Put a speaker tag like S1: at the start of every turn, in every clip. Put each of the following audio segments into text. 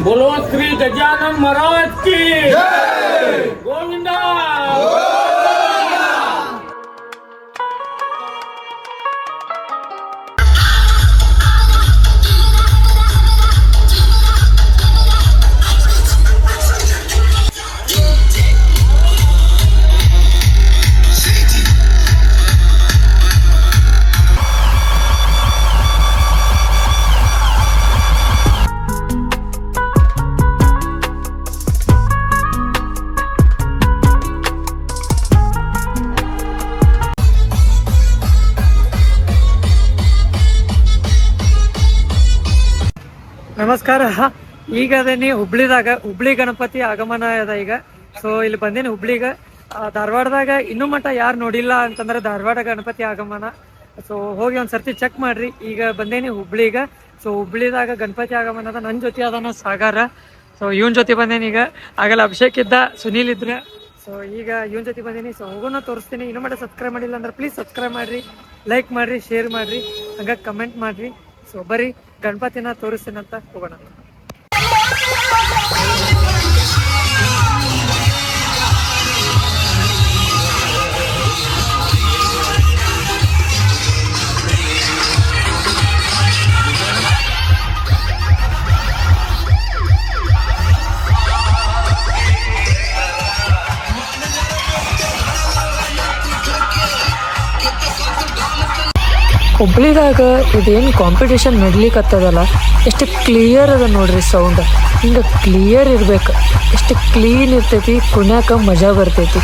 S1: बोलो श्री गजानन महाराज की गोविंदा।
S2: ನಮಸ್ಕಾರ. ಈಗ ಅದೇನಿ ಹುಬ್ಳಿ ಗಣಪತಿ ಆಗಮನ ಅದ ಈಗ. ಸೊ ಇಲ್ಲಿ ಬಂದೇನಿ ಹುಬ್ಳಿಗ. ಧಾರವಾಡದಾಗ ಇನ್ನೂ ಮಟ್ಟ ಯಾರು ನೋಡಿಲ್ಲ ಅಂತಂದ್ರೆ ಧಾರವಾಡ ಗಣಪತಿ ಆಗಮನ. ಸೊ ಹೋಗಿ ಒಂದ್ಸರ್ತಿ ಚೆಕ್ ಮಾಡ್ರಿ. ಈಗ ಬಂದೇನಿ ಹುಬ್ಳಿಗ. ಸೊ ಹುಬ್ಳಿದಾಗ ಗಣಪತಿ ಆಗಮನ ಅದ. ನನ್ನ ಜೊತೆ ಅದನ್ನ ಸಾಗರ. ಸೊ ಇವನ್ ಜೊತೆ ಬಂದೇನಿ. ಈಗ ಆಗಲ್ಲ ಅಭಿಷೇಕ್ ಇದ್ದ, ಸುನೀಲ್ ಇದ್ರೆ. ಸೊ ಈಗ ಇವನ್ ಜೊತೆ ಬಂದೇನಿ. ಸೊ ಹೋಗೋಣ ತೋರಿಸ್ತೀನಿ. ಇನ್ನೂ ಮಟ್ಟ ಸಬ್ಸ್ಕ್ರೈಬ್ ಮಾಡಿಲ್ಲ ಅಂದ್ರೆ ಪ್ಲೀಸ್ ಸಬ್ಸ್ಕ್ರೈಬ್ ಮಾಡ್ರಿ, ಲೈಕ್ ಮಾಡ್ರಿ, ಶೇರ್ ಮಾಡ್ರಿ, ಹಂಗ ಕಮೆಂಟ್ ಮಾಡ್ರಿ. ಸೊ ಬರೀ ಗಣಪತಿನ ತೋರಿಸ್ತೀನಂತ ಹೋಗೋಣ. ಹುಬ್ಳಿದಾಗ ಇದೇನು ಕಾಂಪಿಟೇಷನ್ ನಡ್ಲಿಕ್ಕತ್ತದಲ್ಲ, ಎಷ್ಟು ಕ್ಲಿಯರ್ ಅದ ನೋಡ್ರಿ ಸೌಂಡ್. ಹಿಂಗೆ ಕ್ಲಿಯರ್ ಇರ್ಬೇಕು, ಎಷ್ಟು ಕ್ಲೀನ್ ಇರ್ತೈತಿ, ಕುಣ್ಯಾಕ ಮಜಾ ಬರ್ತೈತಿ.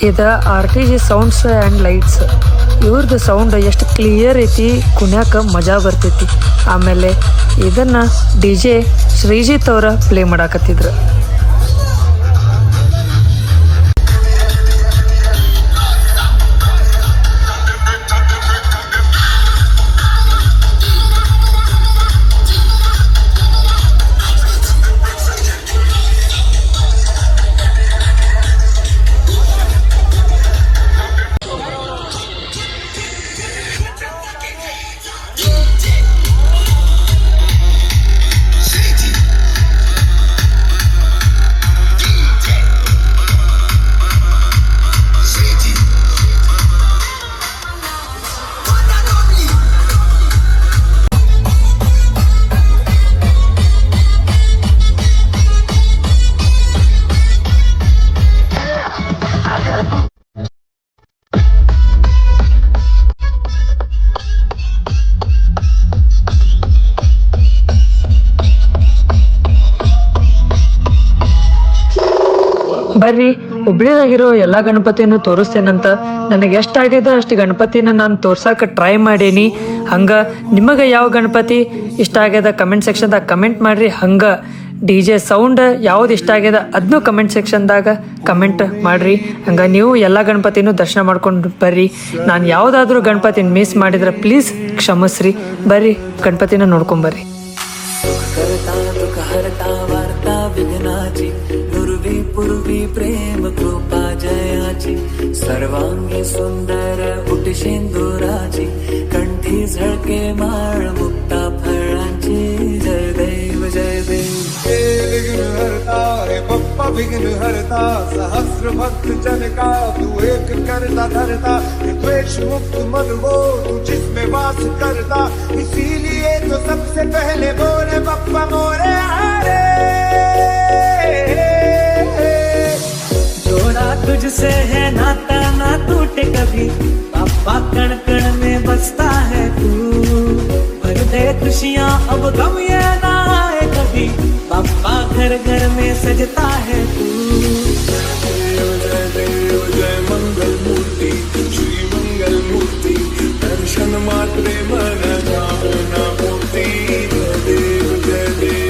S2: ಇದು RTG ಸೌಂಡ್ಸ್ ಆ್ಯಂಡ್ ಲೈಟ್ಸ್. ಇವ್ರದ್ದು ಸೌಂಡ್ ಎಷ್ಟು ಕ್ಲಿಯರ್ ಐತಿ, ಕುಣ್ಯಾಕ ಮಜಾ ಬರ್ತೈತಿ. ಆಮೇಲೆ ಇದನ್ನು DJ ಶ್ರೀಜಿತ್ ಅವರ ಪ್ಲೇ ಮಾಡಾಕತ್ತಿದ್ರು. ಬರ್ರಿ ಹುಬ್ಳಿದಾಗಿರೋ ಎಲ್ಲಾ ಗಣಪತಿಯನ್ನು ತೋರಿಸ್ತೇನಂತ. ನನಗೆ ಎಷ್ಟಾಗಿದೆ ಅಷ್ಟು ಗಣಪತಿನ ನಾನು ತೋರ್ಸಕ್ಕೆ ಟ್ರೈ ಮಾಡೀನಿ. ಹಂಗ ನಿಮಗೆ ಯಾವ ಗಣಪತಿ ಇಷ್ಟ ಆಗ್ಯದ ಕಮೆಂಟ್ ಸೆಕ್ಷನ್ದಾಗ ಕಮೆಂಟ್ ಮಾಡ್ರಿ. ಹಂಗ DJ ಸೌಂಡ್ ಯಾವ್ದು ಇಷ್ಟ ಆಗ್ಯದ ಅದನ್ನು ಕಮೆಂಟ್ ಸೆಕ್ಷನ್ದಾಗ ಕಮೆಂಟ್ ಮಾಡ್ರಿ. ಹಂಗ ನೀವು ಎಲ್ಲ ಗಣಪತಿನೂ ದರ್ಶನ ಮಾಡ್ಕೊಂಡು ಬರ್ರಿ. ನಾನು ಯಾವುದಾದ್ರೂ ಗಣಪತಿನ ಮಿಸ್ ಮಾಡಿದ್ರೆ ಪ್ಲೀಸ್ ಕ್ಷಮಿಸ್ರಿ. ಬರ್ರಿ ಗಣಪತಿನ ನೋಡ್ಕೊಂಬರ್ರಿ.
S3: पूर्वी प्रेम कृपा जयाची सर्वांगी सुंदर उटी शेंदुराची कंठी झळके माळ मुक्ता फळांची जय देव जय देव.
S4: विघ्न हरता रे बप्पा विघ्न हरता सहस्र भक्त जन का तू एक करता धरता द्वेष मुक्त मन वो तू जिसमें वास करता इसीलिए तो सबसे पहले बोले बप्पा मोरे हरे.
S3: जोड़ा तुझसे है नाता ना टूटे कभी पापा कण कण में बसता है तू भर दे खुशियाँ अब गम ये ना आए कभी पापा घर घर में सजता है तू.
S4: जय मंगल मूर्ति श्री मंगल मूर्ति दर्शन मात्रे मन जाना मूर्ति जय देव जय देव.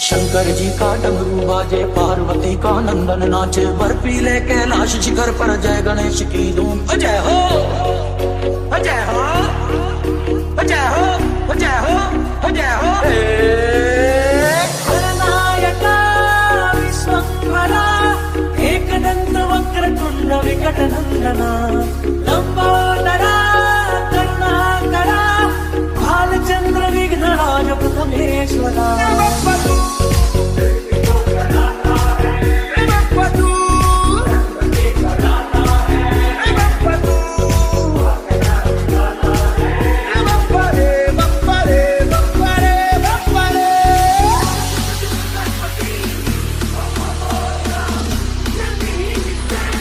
S3: शंकर जी का डमरू बाजे पार्वती का नंदन नाचे बर्फीले कैलाश शिखर पर जय गणेश की धूम. जय हो जय हो जय हो जय हो जय हो. नायका विश्वंभरा एकदंत वक्रतुंड विकट नंदना लंबोदरा करुणाकरा भालचंद्र विघ्नराज प्रथमेश्वरा.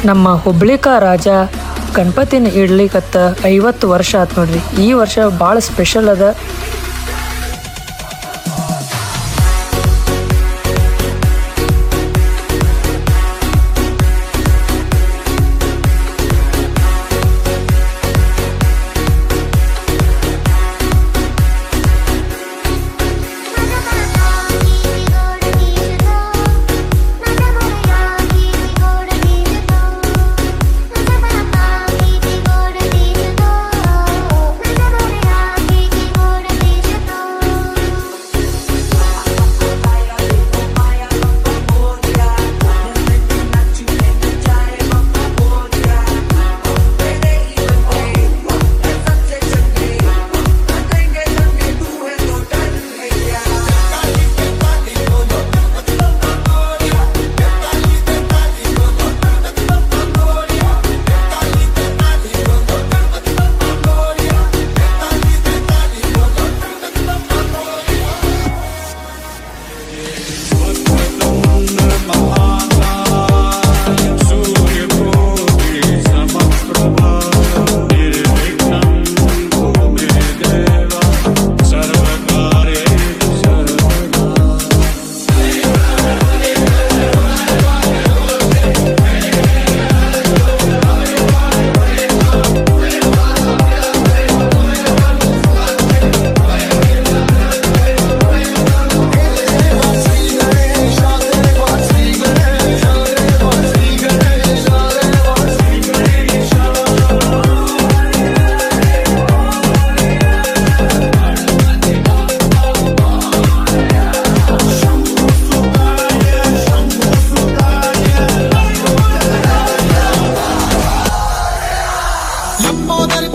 S2: ನಮ್ಮ ಹುಬ್ಳಿಕ ರಾಜ ಗಣಪತಿನ ಇಡ್ಲಿಕತ್ತ 50 ವರ್ಷ ಆತ್ ನೋಡ್ರಿ. ಈ ವರ್ಷ ಭಾಳ ಸ್ಪೆಷಲ್ ಅದ.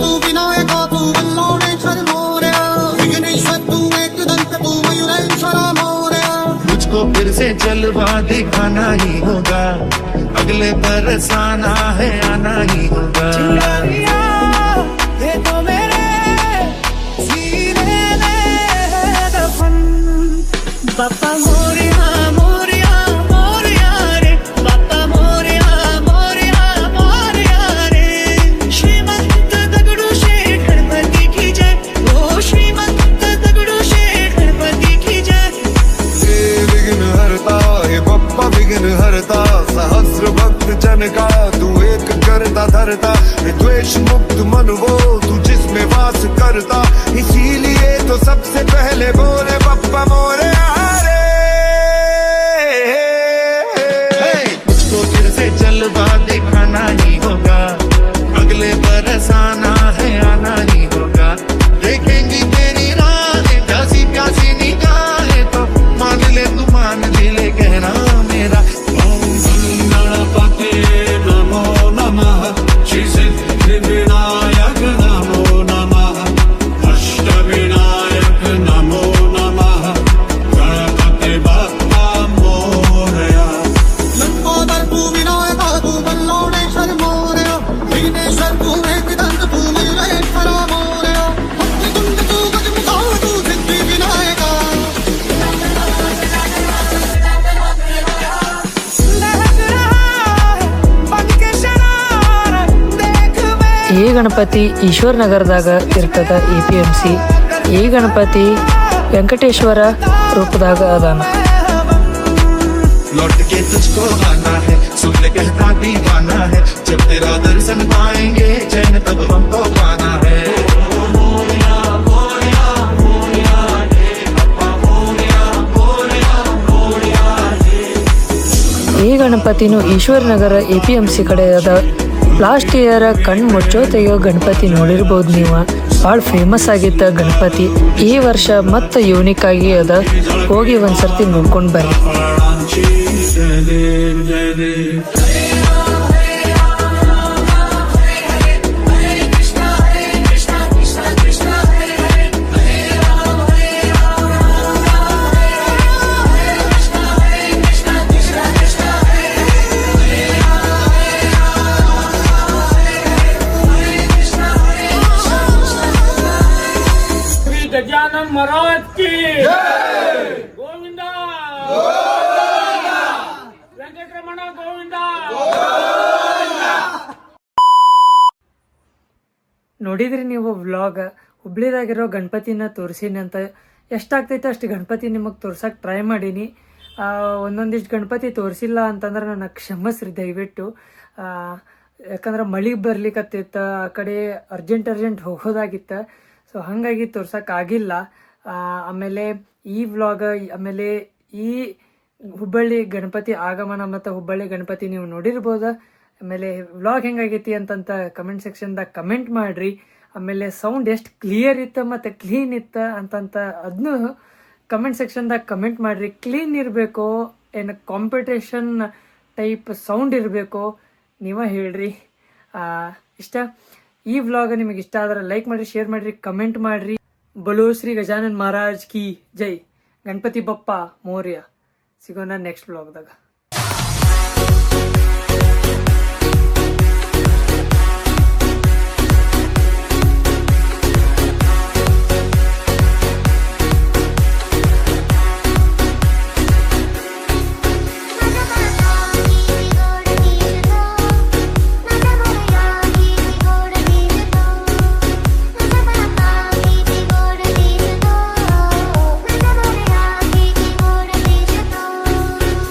S3: तू विनायका तू वल्लोळेश्वर मोरया विघ्नेश्वर तू एकदंत तू मयूरेश्वर मोरया मुझको फिर से जलवा दिखाना ही होगा अगले बरस आना है आना ही होगा ये तो मेरे सीने में दफन बापा मोरया मोरया मोरया रे बापा मोरया मोरया मोरया रे श्रीमंत दगडूशेठ गणपती की जय ओ श्रीमंत दगडूशेठ गणपती की जय
S4: हे विघ्न हरता हे बप्पा विघ्न हरता सहस्र भक्त जन का तू एक करता धरता हे द्वेष मुक्त मन वो तू जिसमें वास करता इसीलिए तो सबसे पहले बोले बप्पा मोरे
S3: मुझको फिर से जलवा दिखाना ही होगा अगले बरस आना है आना ही होगा देखेंगी तेरी राहें प्यासी प्यासी निगाहें तो मान ले तू मान ले कहना मेरा ओम गणपते नमो नमः श्री सिद्धि विनायक नमो नमः अष्ट विनायक नमो नमः गणपति बाप्पा मोरया लंबोदर तू विनायका तू वल्लोळेश्वर मोरया विघ्नेश्वर तू एकदंत तू मयूरेश्वर मोरया भक्तिकुंड तू गजमुखा तू सिद्धि विनायका
S2: ಈ ಗಣಪತಿ ಈಶ್ವರ್ ನಗರದಾಗ ಇರ್ತದ APMC. ಈ ಗಣಪತಿ ವೆಂಕಟೇಶ್ವರ ರೂಪದಾಗ ಅದಾನ.
S3: लौट के तुझको आना है सुन ले कहता दीवाना है जब तेरा दर्शन पाएंगे चैन तब हमको पाना है
S2: ಈ ಗಣಪತಿನೂ ಈಶ್ವರ್ ನಗರ APMC ಕಡೆ ಅದ. ಲಾಸ್ಟ್ ಇಯರ್ ಕಣ್ಣು ಮುಚ್ಚೋ ತೆಗೆಯೋ ಗಣಪತಿ ನೋಡಿರ್ಬೋದು ನೀವು. ಭಾಳ ಫೇಮಸ್ ಆಗಿದ್ದ ಗಣಪತಿ ಈ ವರ್ಷ ಮತ್ತೆ ಯೂನಿಕ್ ಆಗಿ ಅದ. ಹೋಗಿ ಒಂದ್ಸರ್ತಿ ನೋಡ್ಕೊಂಡು ಬರ್ರಿ.
S1: श्री गजानन महाराज की गोविंद ವೆಂಕಟರಮಣ ಗೋವಿಂದ.
S2: ನೋಡಿದ್ರಿ ನೀವು ವ್ಲಾಗ್. ಹುಬ್ಳಿದಾಗಿರೋ ಗಣಪತಿನ ತೋರಿಸೀನಿ ಅಂತ. ಎಷ್ಟಾಗ್ತೈತೆ ಅಷ್ಟು ಗಣಪತಿ ನಿಮಗೆ ತೋರ್ಸಕ್ಕೆ ಟ್ರೈ ಮಾಡೀನಿ. ಒಂದೊಂದಿಷ್ಟು ಗಣಪತಿ ತೋರಿಸಿಲ್ಲ ಅಂತಂದ್ರೆ ನನಗೆ ಕ್ಷಮಿಸ್ರಿ ದಯವಿಟ್ಟು. ಯಾಕಂದ್ರೆ ಮಳೆ ಬರ್ಲಿಕ್ಕತ್ತಿತ್ತು, ಆ ಕಡೆ ಅರ್ಜೆಂಟ್ ಹೋಗೋದಾಗಿತ್ತು. ಸೊ ಹಾಗಾಗಿ ತೋರ್ಸೋಕ್ಕಾಗಿಲ್ಲ. ಆಮೇಲೆ ಈ ವ್ಲಾಗ್, ಆಮೇಲೆ ಈ ಹುಬ್ಬಳ್ಳಿ ಗಣಪತಿ ಆಗಮನ ಮತ್ತು ಹುಬ್ಬಳ್ಳಿ ಗಣಪತಿ ನೀವು ನೋಡಿರ್ಬೋದು. ಆಮೇಲೆ ವ್ಲಾಗ್ ಹೆಂಗಾಗೈತಿ ಅಂತಂತ ಕಮೆಂಟ್ ಸೆಕ್ಷನ್ದಾಗ ಕಮೆಂಟ್ ಮಾಡಿರಿ. ಆಮೇಲೆ ಸೌಂಡ್ ಎಷ್ಟು ಕ್ಲಿಯರ್ ಇತ್ತು ಮತ್ತು ಕ್ಲೀನ್ ಇತ್ತು ಅಂತಂತ ಅದನ್ನು ಕಮೆಂಟ್ ಸೆಕ್ಷನ್ದಾಗ ಕಮೆಂಟ್ ಮಾಡಿರಿ. ಕ್ಲೀನ್ ಇರಬೇಕು ಏನು ಕಾಂಪಿಟೇಷನ್ ಟೈಪ್ ಸೌಂಡ್ ಇರಬೇಕು, ನೀವೇ ಹೇಳ್ರಿ. ಇಷ್ಟ ಈ ವ್ಲಾಗ್ ನಿಮಗೆ ಇಷ್ಟ ಆದ್ರೆ ಲೈಕ್ ಮಾಡಿರಿ, ಶೇರ್ ಮಾಡಿರಿ, ಕಮೆಂಟ್ ಮಾಡಿರಿ. ಬಲೋ ಶ್ರೀ ಗಜಾನನ್ ಮಹಾರಾಜ್ ಕಿ ಜೈ. ಗಣಪತಿ ಬಪ್ಪ ಮೋರ್ಯ. ಸಿಗೋಣ ನೆಕ್ಸ್ಟ್ ವ್ಲಾಗ್ದಾಗ.